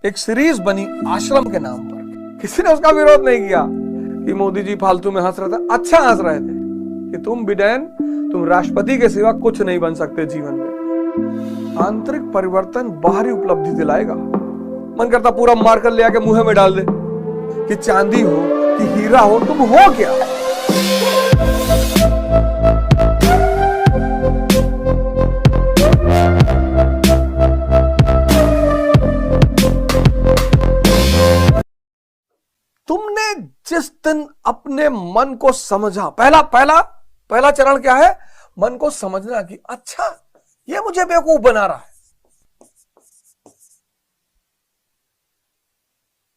एक सीरीज बनी आश्रम के नाम पर। किसी ने उसका विरोध नहीं किया कि मोदी जी फालतू में हंस रहे थे। अच्छा हंस रहे थे कि तुम बिडेन, तुम राष्ट्रपति के सिवा कुछ नहीं बन सकते जीवन में। आंतरिक परिवर्तन बाहरी उपलब्धि दिलाएगा। मन करता पूरा मार्कर ले आके मुंह में डाल दे कि चांदी हो कि हीरा हो, तुम हो क्या। तुमने जिस दिन अपने मन को समझा, पहला चरण क्या है? मन को समझना कि अच्छा ये मुझे बेवकूफ बना रहा है।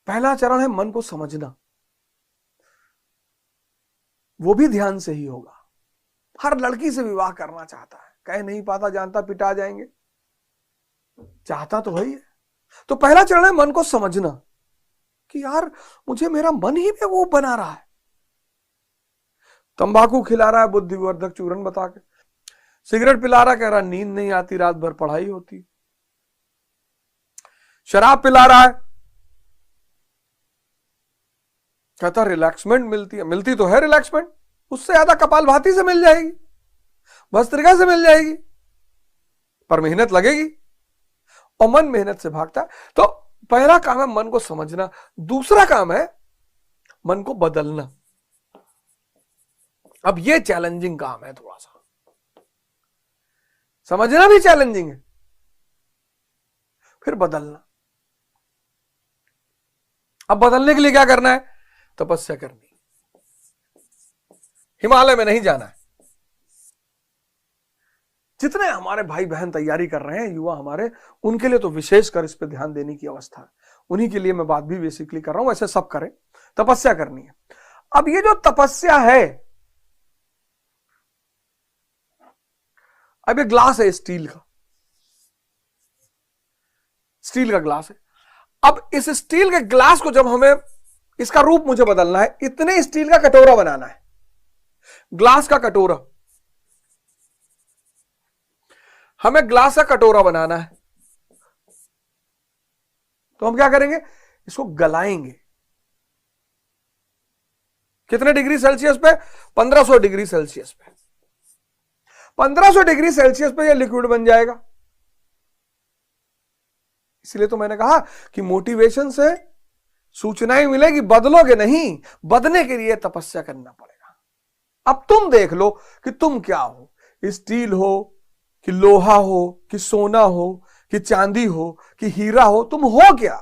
पहला चरण है मन को समझना। वो भी ध्यान से ही होगा। हर लड़की से विवाह करना चाहता है, कह नहीं पाता, जानता पिटा जाएंगे, चाहता तो वही है। तो पहला चरण है मन को समझना कि यार मुझे मेरा मन ही बेवकूफ बना रहा है। तंबाकू खिला रहा है बुद्धिवर्धक चूर्ण बता के, सिगरेट पिला रहा, कह रहा नींद नहीं आती, रात भर पढ़ाई होती, शराब पिला रहा है, कहता रिलैक्समेंट मिलती है। मिलती तो है रिलैक्समेंट, उससे ज्यादा कपालभाति से मिल जाएगी, भस्त्रिका से मिल जाएगी, पर मेहनत लगेगी और मन मेहनत से भागता है। तो पहला काम है मन को समझना। दूसरा काम है मन को बदलना। अब ये चैलेंजिंग काम है, थोड़ा सा समझना भी चैलेंजिंग है, फिर बदलना। अब बदलने के लिए क्या करना है? तपस्या करनी। हिमालय में नहीं जाना है। जितने हमारे भाई बहन तैयारी कर रहे हैं, युवा हमारे, उनके लिए तो विशेषकर इस पे ध्यान देने की अवस्था है। उन्हीं के लिए मैं बात भी बेसिकली कर रहा हूं, वैसे सब करें। तपस्या करनी है। अब ये जो तपस्या है, अब ये ग्लास है स्टील का, स्टील का ग्लास है। अब इस स्टील के ग्लास को जब हमें, इसका रूप मुझे बदलना है, इतने स्टील का कटोरा बनाना है, ग्लास का कटोरा, हमें ग्लास का कटोरा बनाना है। तो हम क्या करेंगे? इसको गलाएंगे। कितने डिग्री सेल्सियस पे? 1500 डिग्री सेल्सियस पे। 1500 डिग्री सेल्सियस पे यह लिक्विड बन जाएगा। इसलिए तो मैंने कहा कि मोटिवेशन से सूचनाएं मिलेगी, बदलोगे नहीं। बदलने के लिए तपस्या करना पड़ेगा। अब तुम देख लो कि तुम क्या हो, स्टील हो कि लोहा हो कि सोना हो कि चांदी हो कि हीरा हो, तुम हो क्या?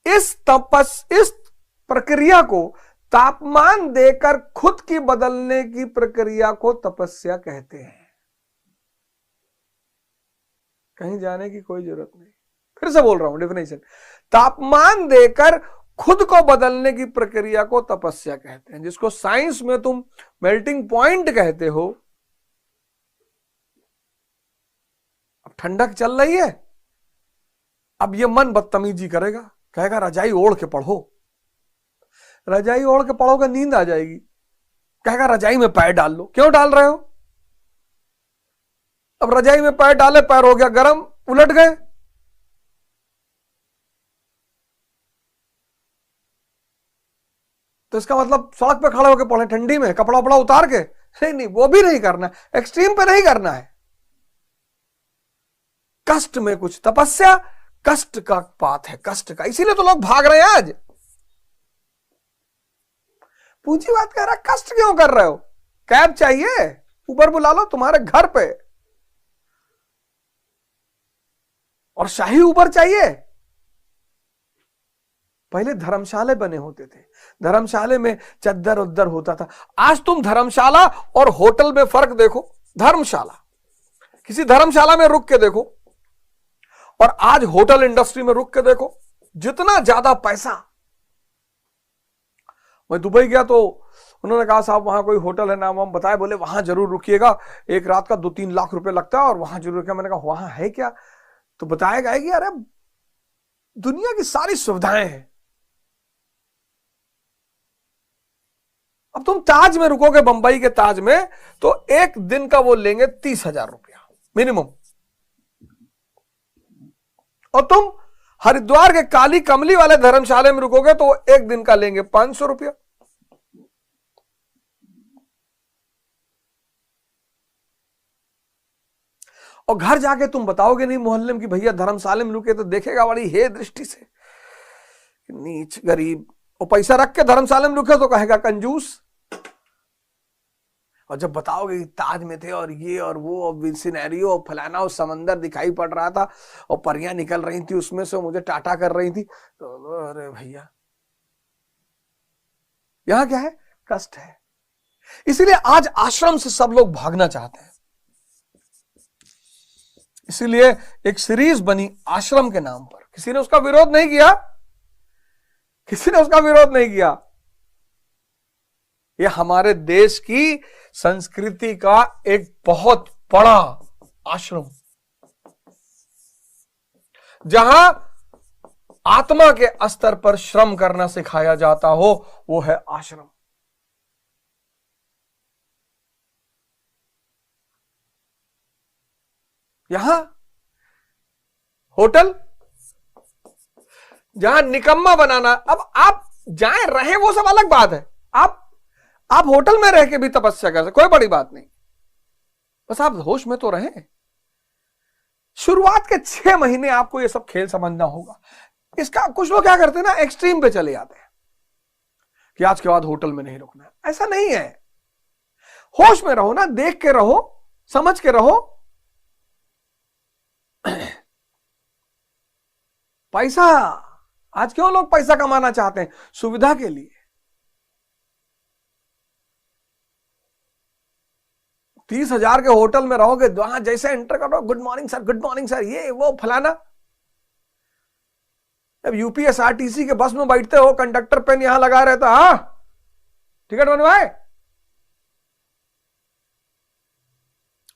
इस प्रक्रिया को, तापमान देकर खुद की बदलने की प्रक्रिया को तपस्या कहते हैं। कहीं जाने की कोई जरूरत नहीं, फिर से बोल रहा हूं डेफिनेशन। तापमान देकर खुद को बदलने की प्रक्रिया को तपस्या कहते हैं, जिसको साइंस में तुम मेल्टिंग पॉइंट कहते हो। अब ठंडक चल रही है, अब ये मन बदतमीजी करेगा, कहेगा रजाई ओढ़ के पढ़ो। रजाई ओढ़ के पढ़ोगे नींद आ जाएगी, कहेगा रजाई में पैर डाल लो। क्यों डाल रहे हो? अब रजाई में पैर डाले, पैर हो गया गर्म, उलट गए। तो इसका मतलब सड़क पे खड़े होकर पढ़े ठंडी में, कपड़ा वपड़ा उतार के? नहीं, वो भी नहीं करना है, एक्सट्रीम पे नहीं करना है। कष्ट में कुछ तपस्या, कष्ट का बात है, कष्ट का। इसीलिए तो लोग भाग रहे हैं आज। पूंजी बात कह रहा, कष्ट क्यों कर रहे हो? कैब चाहिए, उबर बुला लो तुम्हारे घर पे, और शाही उबर चाहिए। पहले धर्मशाले बने होते थे, धर्मशाले में चद्दर उद्दर होता था। आज तुम धर्मशाला और होटल में फर्क देखो। धर्मशाला, किसी धर्मशाला में रुक के देखो, और आज होटल इंडस्ट्री में रुक के देखो, जितना ज्यादा पैसा। मैं दुबई गया तो उन्होंने कहा साहब वहां कोई होटल है, नाम हम बताए, बोले वहां जरूर रुकिएगा, एक रात का 2-3 लाख रुपए लगता है और वहां जरूर रुकिएगा। मैंने कहा वहां है क्या? तो बताया गया कि अरे दुनिया की सारी सुविधाएं हैं। अब तुम ताज में रुकोगे, बंबई के ताज में, तो एक दिन का वो लेंगे 30,000 रुपया मिनिमम। और तुम हरिद्वार के काली कमली वाले धर्मशाला में रुकोगे तो एक दिन का लेंगे 500 रुपया। और घर जाके तुम बताओगे नहीं मोहल्ले में कि भैया धर्मशाला में रुके, तो देखेगा बड़ी हे दृष्टि से, नीच गरीब। और पैसा रख के धर्मशाला में रुके तो कहेगा कंजूस। और जब बताओगे कि ताज में थे और ये और वो और सिनेरियो और फलाना और समंदर दिखाई पड़ रहा था और परियां निकल रही थी उसमें से, मुझे टाटा कर रही थी, तो अरे भैया यहां क्या है, कष्ट है। इसीलिए आज आश्रम से सब लोग भागना चाहते हैं। इसीलिए एक सीरीज बनी आश्रम के नाम पर। किसी ने उसका विरोध नहीं किया, किसी ने उसका विरोध नहीं किया। यह हमारे देश की संस्कृति का एक बहुत बड़ा आश्रम, जहां आत्मा के स्तर पर श्रम करना सिखाया जाता हो, वो है आश्रम। यहां होटल, जहां निकम्मा बनाना, अब आप जाएं रहे वो सब अलग बात है। आप होटल में रह के भी तपस्या कर सकते, कोई बड़ी बात नहीं, बस आप होश में तो रहें। शुरुआत के 6 महीने आपको ये सब खेल समझना होगा। इसका कुछ लोग क्या करते हैं ना, एक्सट्रीम पे चले जाते हैं कि आज के बाद होटल में नहीं रुकना। ऐसा नहीं है, होश में रहो ना, देख के रहो, समझ के रहो। पैसा, आज क्यों लोग पैसा कमाना चाहते हैं, सुविधा के लिए। 30,000 के होटल में रहोगे, वहां जैसे एंटर करो, गुड मॉर्निंग सर, ये वो फलाना। अब यूपीएसआरटीसी के बस में बैठते हो, कंडक्टर पेन यहां लगा रहता, हाँ टिकट बनवाए,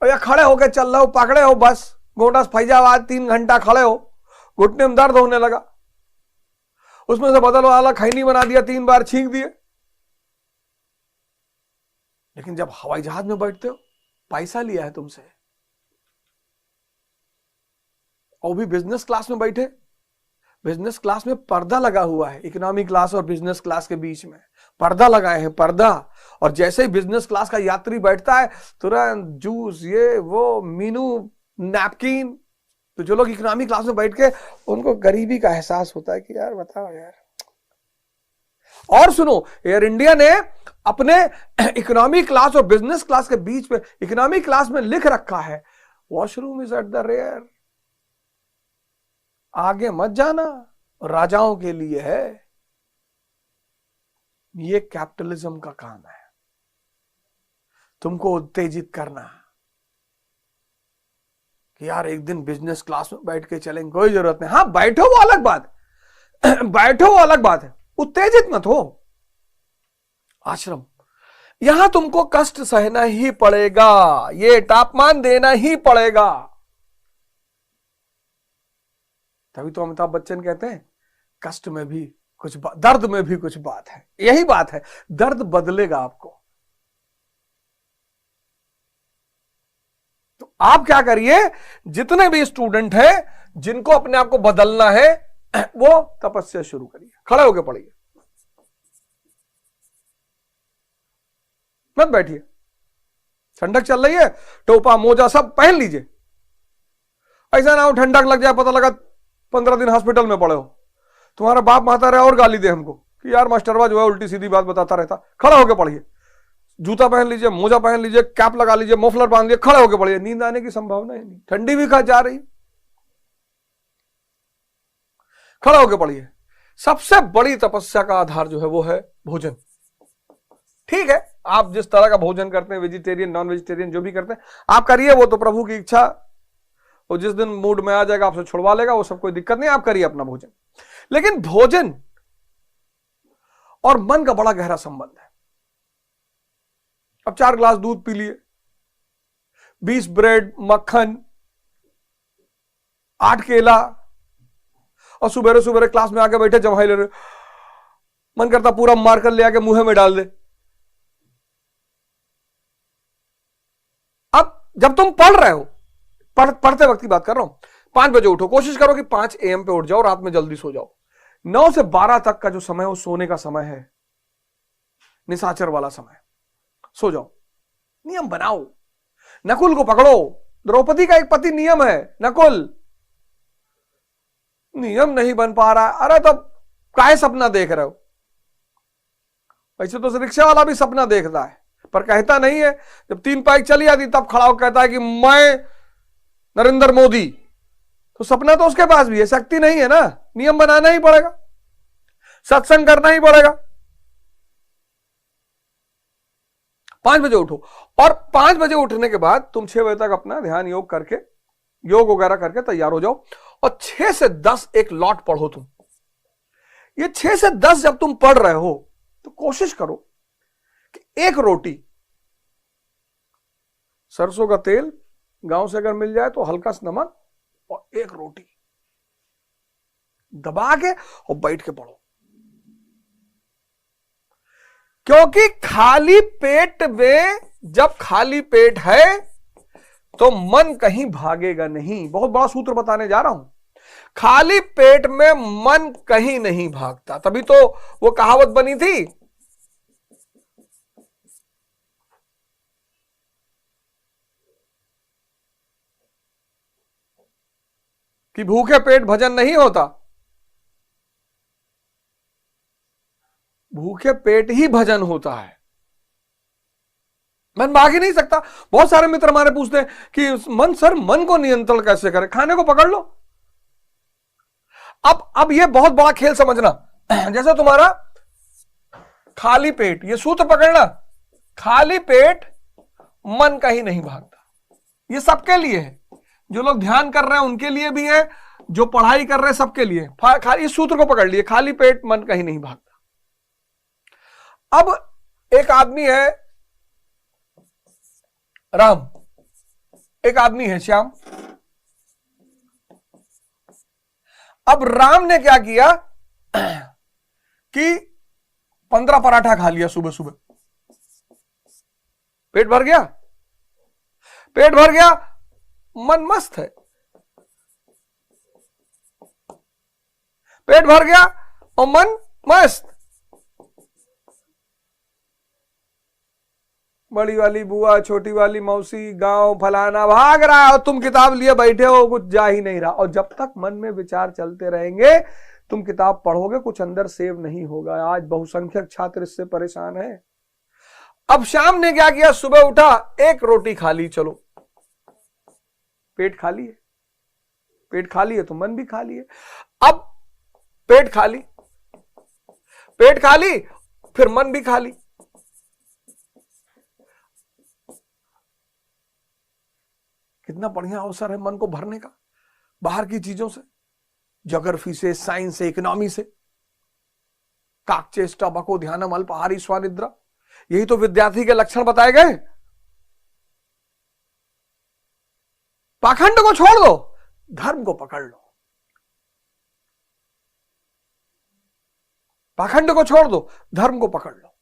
और या खड़े होके चल रहे हो, पकड़े हो बस गोंडा से फैजाबाद, 3 घंटा खड़े हो, घुटने में दर्द होने लगा, उसमें से बदल वाला खैनी बना दिया, 3 बार छींक दिए। लेकिन जब हवाई जहाज में बैठते हो, पैसा लिया है तुमसे, और भी बिजनेस क्लास में बैठे, बिजनेस क्लास में पर्दा लगा हुआ है, इकोनॉमी क्लास और बिजनेस क्लास के बीच में पर्दा लगाए हैं, पर्दा। और जैसे ही बिजनेस क्लास का यात्री बैठता है, तुरंत जूस, ये वो, मीनू, नैपकिन। तो जो लोग इकोनॉमी क्लास में बैठ के, उनको गरीबी का एहसास होता है कि यार बताओ यार। और सुनो, एयर इंडिया ने अपने इकोनॉमी क्लास और बिजनेस क्लास के बीच में, इकोनॉमी क्लास में लिख रखा है, washroom is at the rear, आगे मत जाना, राजाओं के लिए है। ये कैपिटलिज्म का काम है, तुमको उत्तेजित करना कि यार एक दिन बिजनेस क्लास में बैठ के चलेंगे, कोई जरूरत नहीं। हाँ बैठो, वो अलग बात है बैठो, वो अलग बात है, उत्तेजित मत हो। आश्रम, यहां तुमको कष्ट सहना ही पड़ेगा, ये तापमान देना ही पड़ेगा। तभी तो अमिताभ बच्चन कहते हैं, कष्ट में भी कुछ बात, दर्द में भी कुछ बात है। यही बात है, दर्द बदलेगा आपको। तो आप क्या करिए, जितने भी स्टूडेंट हैं जिनको अपने आप को बदलना है, वो तपस्या शुरू करिए, खड़े होकर पढ़िए, मत बैठिए। ठंडक चल रही है, टोपा मोजा सब पहन लीजिए। ऐसा ना हो ठंडक लग जाए, पता लगा 15 दिन हॉस्पिटल में पड़े हो, तुम्हारा बाप माता रहे और गाली दे हमको कि यार मास्टरवा जो है उल्टी सीधी बात बताता रहता। खड़ा होकर पढ़िए, जूता पहन लीजिए, मोजा पहन लीजिए, कैप लगा लीजिए, मफलर बांध लीजिए, खड़े होकर पढ़िए। नींद आने की संभावना है नहीं, ठंडी भी खा जा रही, खड़ा होकर पढ़िए। सबसे बड़ी तपस्या का आधार जो है वो है भोजन। ठीक है, आप जिस तरह का भोजन करते हैं, वेजिटेरियन नॉन वेजिटेरियन जो भी करते हैं आप करिए, वो तो प्रभु की इच्छा, वो जिस दिन मूड में आ जाएगा आपसे छुड़वा लेगा, वो सब कोई दिक्कत नहीं, आप करिए अपना भोजन। लेकिन भोजन और मन का बड़ा गहरा संबंध है। अब 4 ग्लास दूध पी लिए, 20 ब्रेड, मक्खन, 8 केला, और सुबह सुबह क्लास में आके बैठे जमाई ले रहे, मन करता पूरा मार्कर ले आके मुंह में डाल दे। अब जब तुम पढ़ रहे हो, पढ़ते वक्त की बात कर रहा हूं, 5 बजे उठो, कोशिश करो कि 5 AM पे उठ जाओ, रात में जल्दी सो जाओ। 9 से 12 तक का जो समय है वो सोने का समय है, निशाचर वाला समय। सो जाओ, नियम बनाओ। नकुल को पकड़ो, द्रौपदी का एक पति नियम है। नकुल, नियम नहीं बन पा रहा, अरे तब काहे सपना देख रहे हो? वैसे तो रिक्शा वाला भी सपना देखता है पर कहता नहीं है। जब 3 बाइक चली आती तब खड़ा होकर कहता है कि मैं नरेंद्र मोदी। तो सपना तो उसके पास भी है, शक्ति नहीं है ना। नियम बनाना ही पड़ेगा, सत्संग करना ही पड़ेगा। 5 बजे उठो, और 5 बजे उठने के बाद तुम 6 बजे तक अपना ध्यान योग करके, योग वगैरह करके तैयार हो जाओ, और 6 से 10 एक लॉट पढ़ो तुम। ये 6 से 10 जब तुम पढ़ रहे हो तो कोशिश करो कि एक रोटी, सरसों का तेल गांव से अगर मिल जाए तो हल्का सा नमक, और एक रोटी दबा के और बैठ के पढ़ो। क्योंकि खाली पेट में, जब खाली पेट है तो मन कहीं भागेगा नहीं। बहुत बड़ा सूत्र बताने जा रहा हूं। खाली पेट में मन कहीं नहीं भागता। तभी तो वो कहावत बनी थी, कि भूखे पेट भजन नहीं होता, भूखे पेट ही भजन होता है। मन भाग ही नहीं सकता। बहुत सारे मित्र हमारे पूछते हैं कि मन, सर मन को नियंत्रण कैसे करें? खाने को पकड़ लो। अब ये बहुत बड़ा खेल समझना। जैसे तुम्हारा खाली पेट, ये सूत्र पकड़ना, खाली पेट मन कहीं नहीं भागता। ये सबके लिए है, जो लोग ध्यान कर रहे हैं उनके लिए भी है, जो पढ़ाई कर रहे हैं सबके लिए। इस सूत्र को पकड़ लिए, खाली पेट मन कहीं नहीं भागता। अब एक आदमी है राम, एक आदमी है श्याम। अब राम ने क्या किया कि 15 पराठा खा लिया सुबह सुबह। पेट भर गया, पेट भर गया, मन मस्त है। पेट भर गया और मन मस्त। बड़ी वाली बुआ, छोटी वाली मौसी, गांव फलाना भाग रहा है और तुम किताब लिए बैठे हो, कुछ जा ही नहीं रहा। और जब तक मन में विचार चलते रहेंगे, तुम किताब पढ़ोगे, कुछ अंदर सेव नहीं होगा। आज बहुसंख्यक छात्र इससे परेशान है। अब शाम ने क्या किया, सुबह उठा, एक रोटी खा ली। चलो, पेट खाली है, पेट खाली है तो मन भी खाली है। अब पेट खाली, पेट खाली, फिर मन भी खाली। कितना बढ़िया अवसर है मन को भरने का, बाहर की चीजों से, ज्योग्राफी से, साइंस से, इकोनॉमी से। काकचेष्टा बको ध्यानम अल्पाहारी स्वानिद्रा, यही तो विद्यार्थी के लक्षण बताए गए। पाखंड को छोड़ दो, धर्म को पकड़ लो। पाखंड को छोड़ दो, धर्म को पकड़ लो।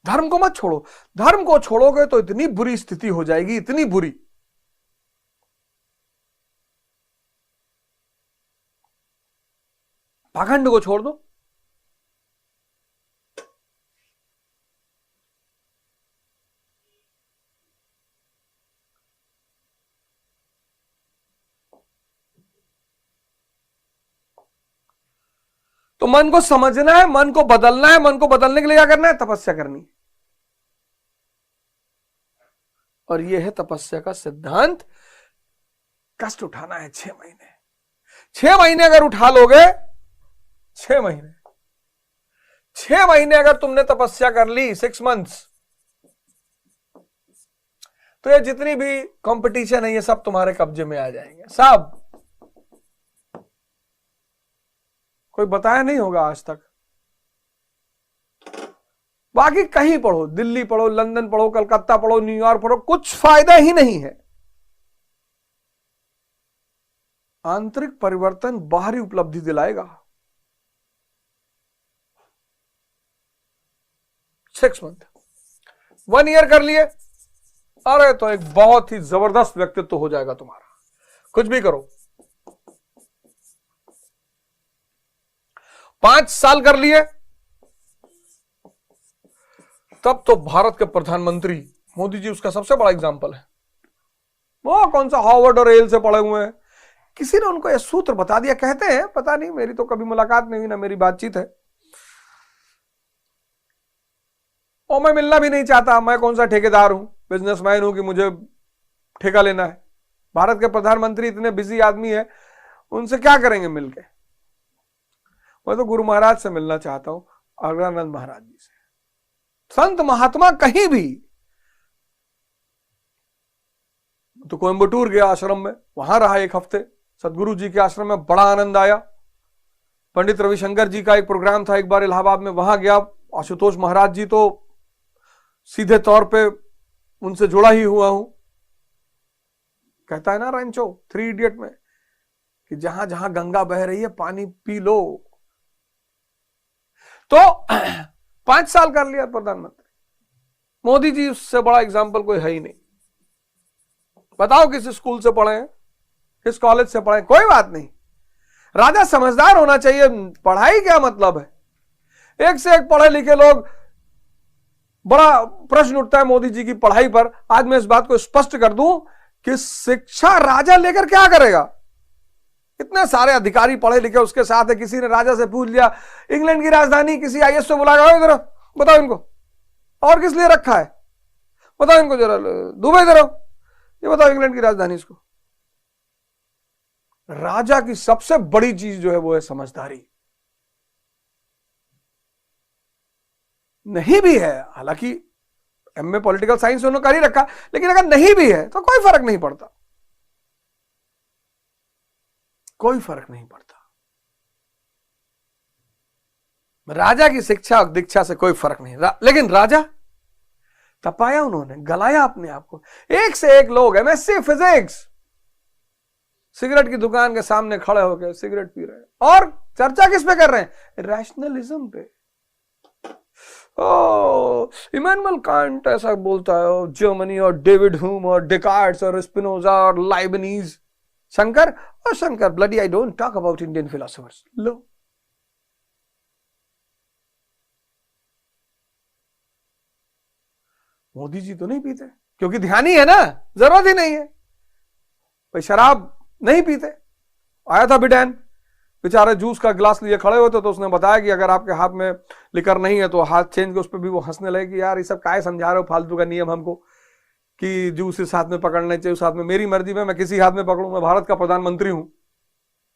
धर्म को मत छोड़ो। धर्म को छोड़ोगे तो इतनी बुरी स्थिति हो जाएगी, इतनी बुरी। पाखंड को छोड़ दो। तो मन को समझना है, मन को बदलना है। मन को बदलने के लिए क्या करना है? तपस्या करनी है। और यह है तपस्या का सिद्धांत। कष्ट उठाना है 6 महीने। 6 महीने अगर उठा लोगे, 6 महीने, 6 महीने अगर तुमने तपस्या कर ली, 6 मंथ्स, तो ये जितनी भी कंपटीशन है ये सब तुम्हारे कब्जे में आ जाएंगे, सब। कोई बताया नहीं होगा आज तक। बाकी कहीं पढ़ो, दिल्ली पढ़ो, लंदन पढ़ो, कलकत्ता पढ़ो, न्यूयॉर्क पढ़ो, कुछ फायदा ही नहीं है। आंतरिक परिवर्तन बाहरी उपलब्धि दिलाएगा। 6 मंथ, 1 ईयर कर लिए, अरे तो एक बहुत ही जबरदस्त व्यक्तित्व हो जाएगा तुम्हारा। कुछ भी करो। 5 साल कर लिए, तब तो भारत के प्रधानमंत्री मोदी जी उसका सबसे बड़ा एग्जाम्पल है। वो कौन सा हार्वर्ड और येल से पढ़े हुए हैं, किसी ने उनको यह सूत्र बता दिया। कहते हैं, पता नहीं, मेरी तो कभी मुलाकात नहीं हुई, ना मेरी बातचीत है, और मैं मिलना भी नहीं चाहता। मैं कौन सा ठेकेदार हूं, बिजनेसमैन हूं कि मुझे ठेका लेना है। भारत के प्रधानमंत्री इतने बिजी आदमी है, उनसे क्या करेंगे मिलके। मैं तो गुरु महाराज से मिलना चाहता हूं, अग्रानंद महाराज जी से। संत महात्मा कहीं भी, तो कोयंबटूर गया आश्रम में, वहां रहा 1 हफ्ते। सदगुरु जी के आश्रम में बड़ा आनंद आया। पंडित रविशंकर जी का एक प्रोग्राम था एक बार इलाहाबाद में, वहां गया। आशुतोष महाराज जी तो सीधे तौर पे उनसे जुड़ा ही हुआ हूं। कहता है ना रेंचो 3 इडियट में कि जहां जहां गंगा बह रही है पानी पी लो। तो 5 साल कर लिया प्रधानमंत्री मोदी जी, उससे बड़ा एग्जाम्पल कोई है ही नहीं। बताओ किस स्कूल से पढ़े हैं, किस कॉलेज से पढ़े, कोई बात नहीं। राजा समझदार होना चाहिए। पढ़ाई क्या मतलब है, एक से एक पढ़े लिखे लोग। बड़ा प्रश्न उठता है मोदी जी की पढ़ाई पर। आज मैं इस बात को स्पष्ट कर दूं कि शिक्षा राजा लेकर क्या करेगा। इतने सारे अधिकारी पढ़े लिखे उसके साथ है। किसी ने राजा से पूछ लिया इंग्लैंड की राजधानी, किसी आईएएस से बुलाया, इधर बताओ इनको, और किस लिए रखा है बताओ इनको, जरा दुबई इधर, ये बताओ इंग्लैंड की राजधानी इसको। राजा की सबसे बड़ी चीज जो है वो है समझदारी। नहीं भी है, हालांकि एमए पॉलिटिकल साइंस उन्होंने कर ही रखा, लेकिन अगर नहीं भी है तो कोई फर्क नहीं पड़ता, कोई फर्क नहीं पड़ता। राजा की शिक्षा और दीक्षा से कोई फर्क नहीं। लेकिन राजा तपाया उन्होंने, गलाया अपने आप को। एक से एक लोग एमएससी फिजिक्स सिगरेट की दुकान के सामने खड़े होकर सिगरेट पी रहे हैं, और चर्चा किस पे कर रहे हैं, रैशनलिज्म पे। इमैनुअल कांट ऐसा बोलता है, जर्मनी और डेविड ह्यूम और डेकार्ट्स और स्पिनोजा और लाइबनीज। शंकर, और Shankar bloody I don't talk about Indian philosophers. लो, मोदी जी तो नहीं पीते क्योंकि ध्यान ही है ना, जरूरत ही नहीं है। भाई शराब नहीं पीते। आया था बिडेन, बेचारे जूस का गिलास लिए खड़े होते, तो उसने बताया कि अगर आपके हाथ में लिकर नहीं है तो हाथ चेंज के। उस पर भी वो हंसने लगे कि यार ये सब काय समझा रहे हो फालतू का नियम हमको कि जूस इस हाथ में पकड़ने चाहिए उस हाथ में। मेरी मर्जी में मैं किसी हाथ में पकड़ूं, मैं भारत का प्रधानमंत्री हूं।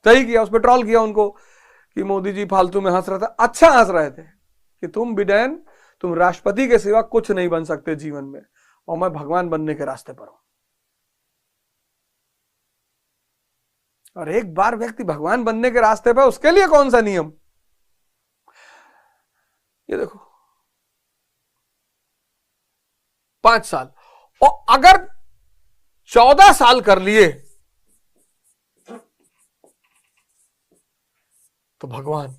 सही किया, उस पर ट्रोल किया उनको कि मोदी जी फालतू में हंस रहे थे। अच्छा हंस रहे थे कि तुम बिडेन, तुम राष्ट्रपति के सिवा कुछ नहीं बन सकते जीवन में, और मैं भगवान बनने के रास्ते पर हूं। और एक बार व्यक्ति भगवान बनने के रास्ते पर, उसके लिए कौन सा नियम। ये देखो 5 साल, और अगर 14 साल कर लिए तो भगवान।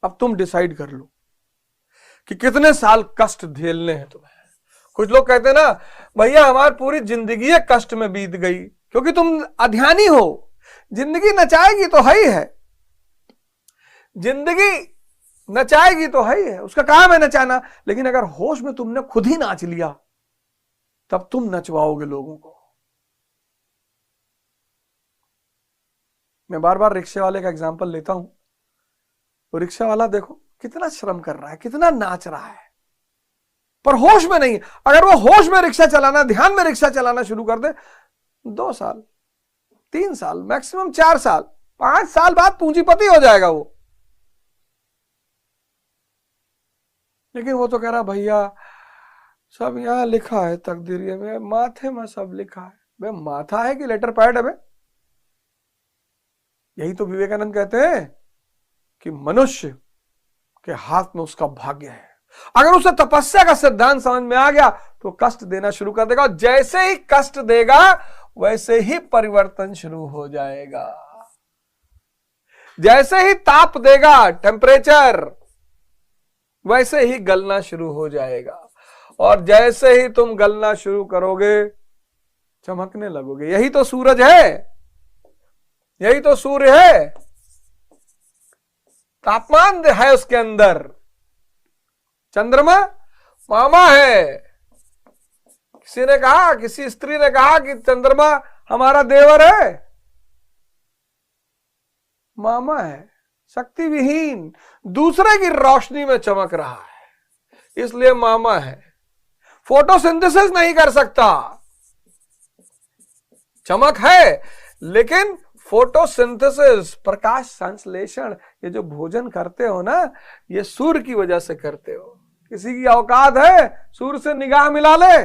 अब तुम डिसाइड कर लो कि कितने साल कष्ट झेलने हैं तुम्हें। कुछ लोग कहते हैं ना, भैया हमारी पूरी जिंदगी कष्ट में बीत गई, क्योंकि तुम अध्यानी हो। जिंदगी नचाएगी तो है ही है, जिंदगी नचाएगी तो है ही है, उसका काम है नचाना। लेकिन अगर होश में तुमने खुद ही नाच लिया, तब तुम नचवाओगे लोगों को। मैं बार बार रिक्शे वाले का एग्जांपल लेता हूं। वो रिक्शा वाला देखो कितना श्रम कर रहा है, कितना नाच रहा है, पर होश में नहीं। अगर वो होश में रिक्शा चलाना, ध्यान में रिक्शा चलाना शुरू कर दे, 2 साल 3 साल मैक्सिमम 4 साल 5 साल बाद पूंजीपति हो जाएगा वो। लेकिन वो तो कह रहा भैया सब यहां लिखा है तकदीर में, माथे में सब लिखा है। बे माथा है कि लेटर पैड है बे? यही तो विवेकानंद कहते हैं कि मनुष्य के हाथ में उसका भाग्य है। अगर उसे तपस्या का सिद्धांत समझ में आ गया तो कष्ट देना शुरू कर देगा। जैसे ही कष्ट देगा वैसे ही परिवर्तन शुरू हो जाएगा। जैसे ही ताप देगा, टेम्परेचर, वैसे ही गलना शुरू हो जाएगा। और जैसे ही तुम गलना शुरू करोगे चमकने लगोगे। यही तो सूरज है, यही तो सूर्य है। तापमान है उसके अंदर। चंद्रमा मामा है। किसी ने कहा, किसी स्त्री ने कहा कि चंद्रमा हमारा देवर है। मामा है, शक्ति विहीन, दूसरे की रोशनी में चमक रहा है, इसलिए मामा है। फोटोसिंथेसिस नहीं कर सकता, चमक है, लेकिन फोटोसिंथेसिस, प्रकाश संश्लेषण, ये जो भोजन करते हो ना, ये सूर्य की वजह से करते हो। किसी की औकात है सूर्य से निगाह मिला ले,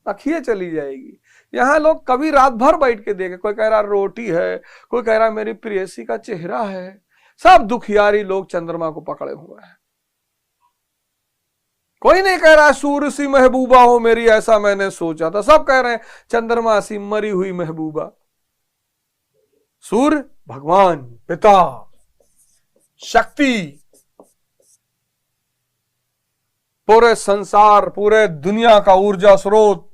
अखिए चली जाएगी। यहां लोग कभी रात भर बैठ के देखे, कोई कह रहा रोटी है, कोई कह रहा मेरी प्रेयसी का चेहरा है। सब दुखियारी लोग चंद्रमा को पकड़े हुए हैं। कोई नहीं कह रहा सूर्य सी महबूबा हो मेरी, ऐसा मैंने सोचा था। सब कह रहे हैं चंद्रमा सी मरी हुई महबूबा। सूर्य भगवान पिता, शक्ति, पूरे संसार, पूरे दुनिया का ऊर्जा स्रोत।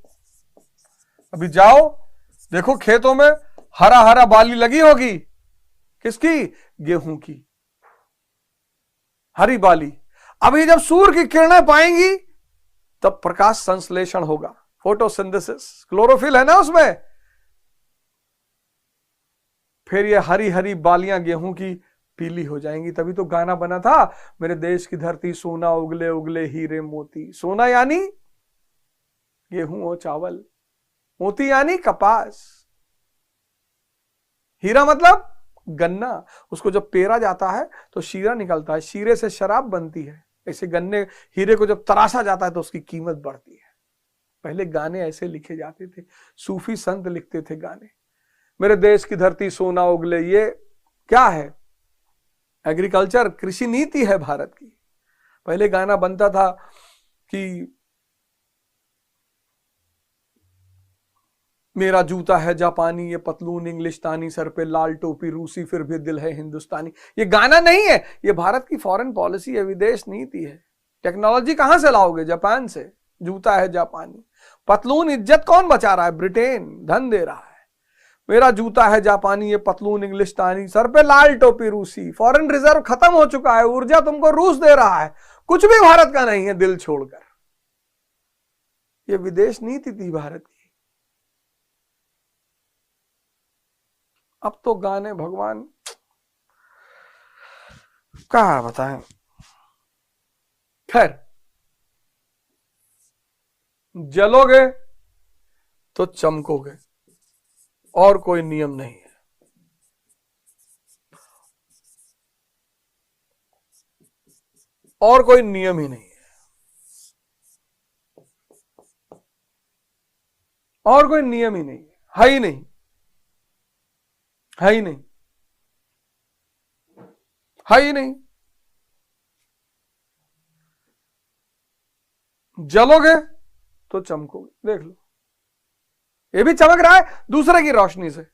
अभी जाओ देखो खेतों में हरा हरा बाली लगी होगी, किसकी? गेहूं की हरी बाली। अभी जब सूर्य की किरणें पाएंगी तब प्रकाश संश्लेषण होगा, फोटोसिंथेसिस, क्लोरोफिल है ना उसमें। फिर ये हरी हरी बालियां गेहूं की पीली हो जाएंगी। तभी तो गाना बना था, मेरे देश की धरती सोना उगले उगले हीरे मोती। सोना यानी गेहूं और चावल, मोती यानी कपास, हीरा मतलब गन्ना। उसको जब पेरा जाता है तो शीरा निकलता है, शीरे से शराब बनती है। ऐसे गन्ने हीरे को जब तराशा जाता है तो उसकी कीमत बढ़ती है। पहले गाने ऐसे लिखे जाते थे, सूफी संत लिखते थे गाने। मेरे देश की धरती सोना उगले, ये क्या है? एग्रीकल्चर, कृषि नीति है भारत की। पहले गाना बनता था कि मेरा जूता है जापानी, ये पतलून इंग्लिशतानी, सर पे लाल टोपी रूसी, फिर भी दिल है हिंदुस्तानी। ये गाना नहीं है, ये भारत की फॉरेन पॉलिसी है, विदेश नीति है। टेक्नोलॉजी कहां से लाओगे? जापान से। जूता है जापानी, पतलून इज्जत कौन बचा रहा है? ब्रिटेन धन दे रहा है। मेरा जूता है जापानी, ये पतलून इंग्लिशतानी, सर पे लाल टोपी रूसी। फॉरेन रिजर्व खत्म हो चुका है, ऊर्जा तुमको रूस दे रहा है, कुछ भी भारत का नहीं है दिल छोड़कर। ये विदेश नीति थी भारत की। अब तो गाने भगवान क्या बताएं। खैर, जलोगे तो चमकोगे, और कोई नियम नहीं है। और कोई नियम ही नहीं है। और कोई नियम ही नहीं है ही नहीं, है ही नहीं, है ही नहीं। जलोगे तो चमकोगे। देख लो, ये भी चमक रहा है दूसरे की रोशनी से।